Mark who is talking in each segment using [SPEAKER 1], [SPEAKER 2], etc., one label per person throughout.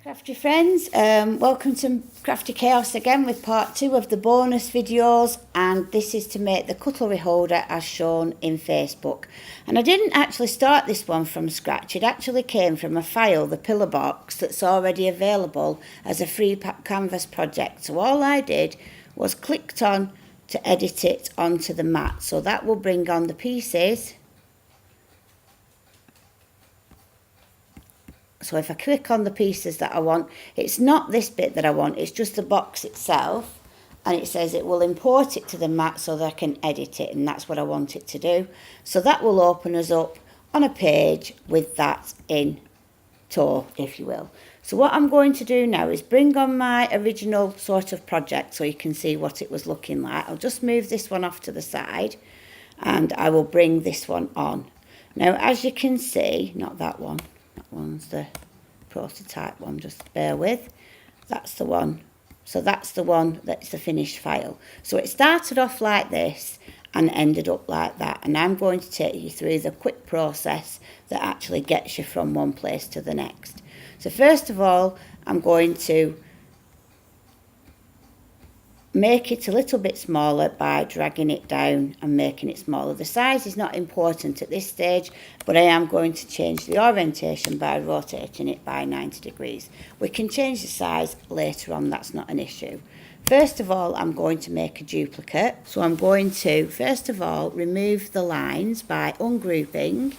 [SPEAKER 1] Crafty friends, welcome to Crafty Chaos again with part 2 of the bonus videos, and this is to make the cutlery holder as shown in Facebook. And I didn't actually start this one from scratch, it actually came from a file, the pillar box, that's already available as a free canvas project. So all I did was clicked on to edit it onto the mat, so that will bring on the pieces. So if I click on the pieces that I want, it's not this bit that I want, it's just the box itself. And it says it will import it to the mat so that I can edit it, and that's what I want it to do. So that will open us up on a page with that in tow, if you will. So what I'm going to do now is bring on my original sort of project so you can see what it was looking like. I'll just move this one off to the side and I will bring this one on. Now, as you can see, not that one. That one's the prototype one, just bear with. That's the one. So that's the one that's the finished file. So it started off like this and ended up like that. And I'm going to take you through the quick process that actually gets you from one place to the next. So first of all, I'm going to make it a little bit smaller by dragging it down and making it smaller. The size is not important at this stage, but I am going to change the orientation by rotating it by 90 degrees. We can change the size later on, that's not an issue. First of all, I'm going to make a duplicate. So I'm going to, first of all, remove the lines by ungrouping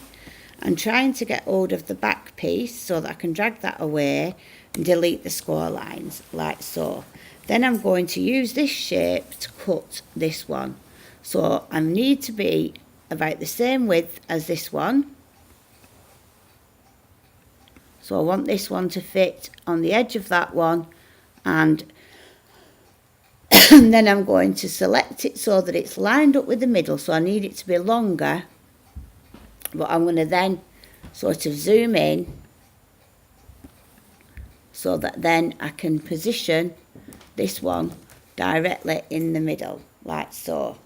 [SPEAKER 1] and trying to get hold of the back piece so that I can drag that away and delete the score lines, like so. Then I'm going to use this shape to cut this one. So I need to be about the same width as this one. So I want this one to fit on the edge of that one, and then I'm going to select it so that it's lined up with the middle. So I need it to be longer, but I'm going to then sort of zoom in so that then I can position this one directly in the middle, like so.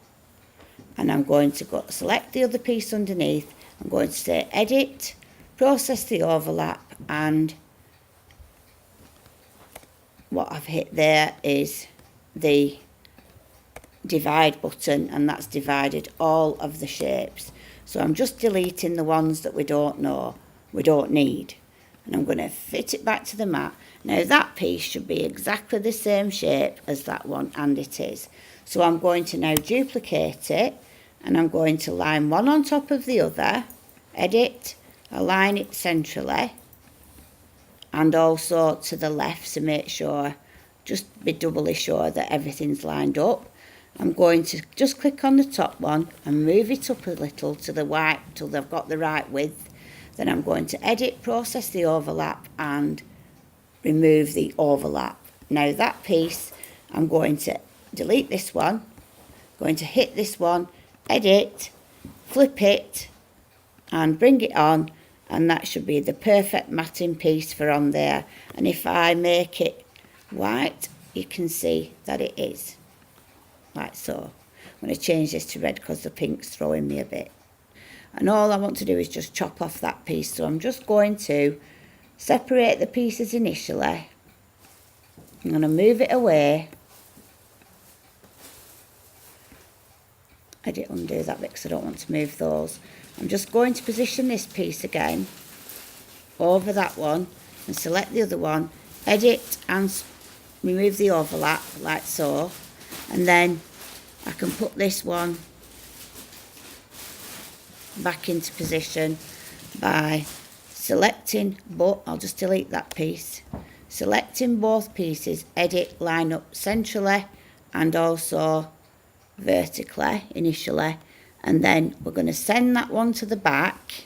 [SPEAKER 1] And I'm going to go select the other piece underneath. I'm going to say edit, process the overlap, and what I've hit there is the divide button, and that's divided all of the shapes. So I'm just deleting the ones that we don't need. And I'm going to fit it back to the mat. Now that piece should be exactly the same shape as that one, and it is. So I'm going to now duplicate it, and I'm going to line one on top of the other, edit, align it centrally, and also to the left to make sure, just be doubly sure that everything's lined up. I'm going to just click on the top one and move it up a little to the right till I've got the right width. Then I'm going to edit, process the overlap, and remove the overlap. Now that piece, I'm going to delete this one, going to hit this one, edit, flip it, and bring it on, and that should be the perfect matting piece for on there. And if I make it white, you can see that it is, like so. I'm going to change this to red because the pink's throwing me a bit. And all I want to do is just chop off that piece. So I'm just going to separate the pieces initially. I'm going to move it away. I did undo that bit because I don't want to move those. I'm just going to position this piece again over that one and select the other one, edit and remove the overlap like so. And then I can put this one back into position by selecting both. I'll just delete that piece, selecting both pieces, edit, line up centrally and also vertically initially, and then we're going to send that one to the back,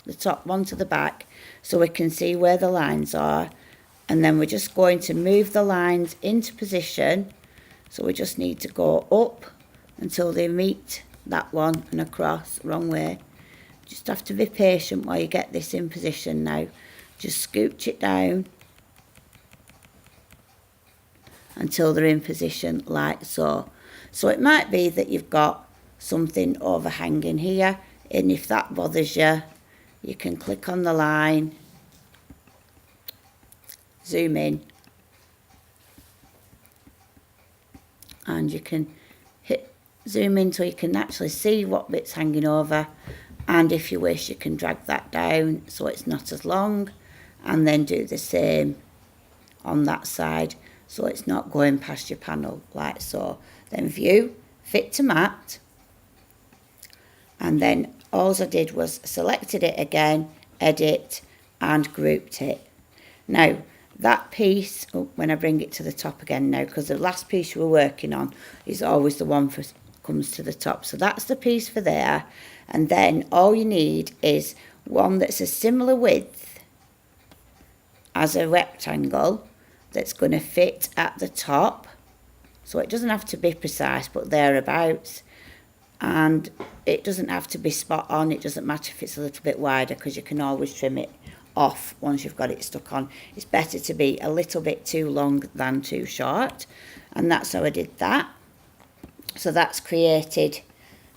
[SPEAKER 1] the top one to the back, so we can see where the lines are. And then we're just going to move the lines into position, so we just need to go up until they meet that one and across, wrong way. Just have to be patient while you get this in position now. Just scooch it down until they're in position like so. So it might be that you've got something overhanging here, and if that bothers you, you can click on the line zoom in, and you can zoom in so you can actually see what bit's hanging over, and if you wish you can drag that down so it's not as long, and then do the same on that side so it's not going past your panel like so. Then view, fit to mat, and then all I did was selected it again, edit, and grouped it. Now that piece, when I bring it to the top again now, because the last piece you were working on is always the one for comes to the top, so that's the piece for there. And then all you need is one that's a similar width as a rectangle that's going to fit at the top, so it doesn't have to be precise but thereabouts, and it doesn't have to be spot on. It doesn't matter if it's a little bit wider, because you can always trim it off once you've got it stuck on. It's better to be a little bit too long than too short, and that's how I did that. So that's created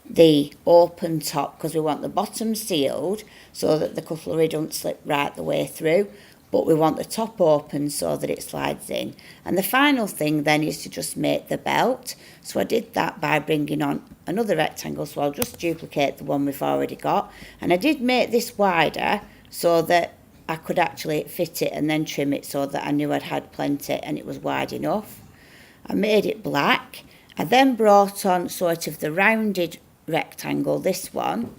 [SPEAKER 1] the open top, because we want the bottom sealed so that the cutlery don't slip right the way through, but we want the top open so that it slides in. And the final thing then is to just make the belt. So I did that by bringing on another rectangle, so I'll just duplicate the one we've already got, and I did make this wider so that I could actually fit it and then trim it so that I knew I'd had plenty and it was wide enough. I made it black. I then brought on sort of the rounded rectangle, this one,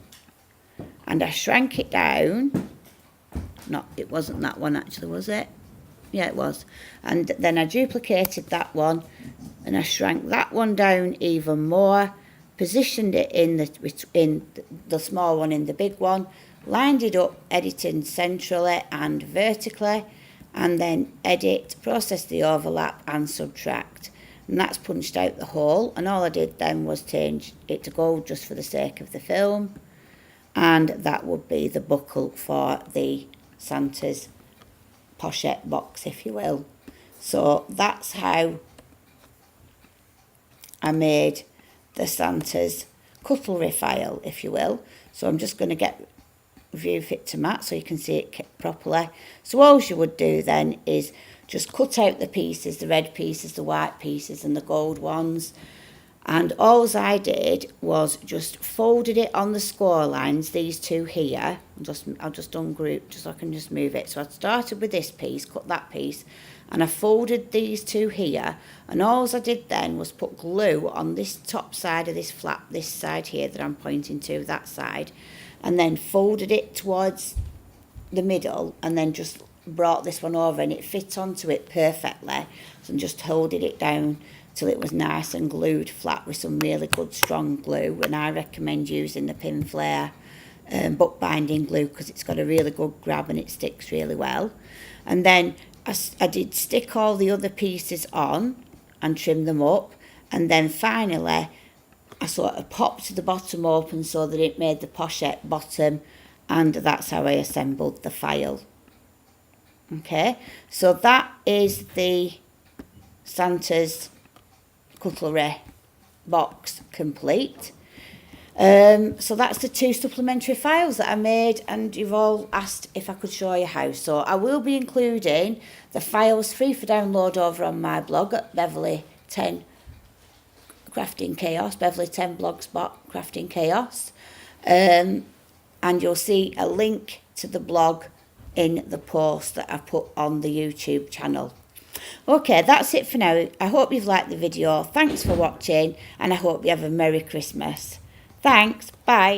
[SPEAKER 1] and I shrank it down. No, it wasn't that one actually, was it? Yeah, it was. And then I duplicated that one and I shrank that one down even more, positioned it in the small one in the big one, lined it up, editing centrally and vertically, and then edit, process the overlap and subtract. And that's punched out the hole, and all I did then was change it to gold just for the sake of the film, and that would be the buckle for the Santa's pochette box, if you will. So that's how I made the Santa's cutlery file, if you will. So I'm just going to get view fit to mat so you can see it properly. So all you would do then is just cut out the pieces, the red pieces, the white pieces and the gold ones, and all I did was just folded it on the score lines, these two here. I'll just ungroup just so I can just move it. So I started with this piece, cut that piece, and I folded these two here, and all I did then was put glue on this top side of this flap, this side here that I'm pointing to, that side, and then folded it towards the middle, and then just brought this one over, and it fit onto it perfectly. So I just holding it down till it was nice and glued flat with some really good strong glue, and I recommend using the Pin Flare bookbinding glue because it's got a really good grab and it sticks really well. And then I did stick all the other pieces on and trim them up, and then finally I sort of popped the bottom open so that it made the pochette bottom, and that's how I assembled the file. Okay, so that is the Santa's cutlery box complete. So that's the two supplementary files that I made, and you've all asked if I could show you how. So I will be including the files free for download over on my blog at Beverleigh 10 Crafting Chaos, Beverleigh 10 Blogspot Crafting Chaos, and you'll see a link to the blog in the post that I put on the YouTube channel. Okay, that's it for now. I hope you've liked the video. Thanks for watching, and I hope you have a Merry Christmas. Thanks, bye.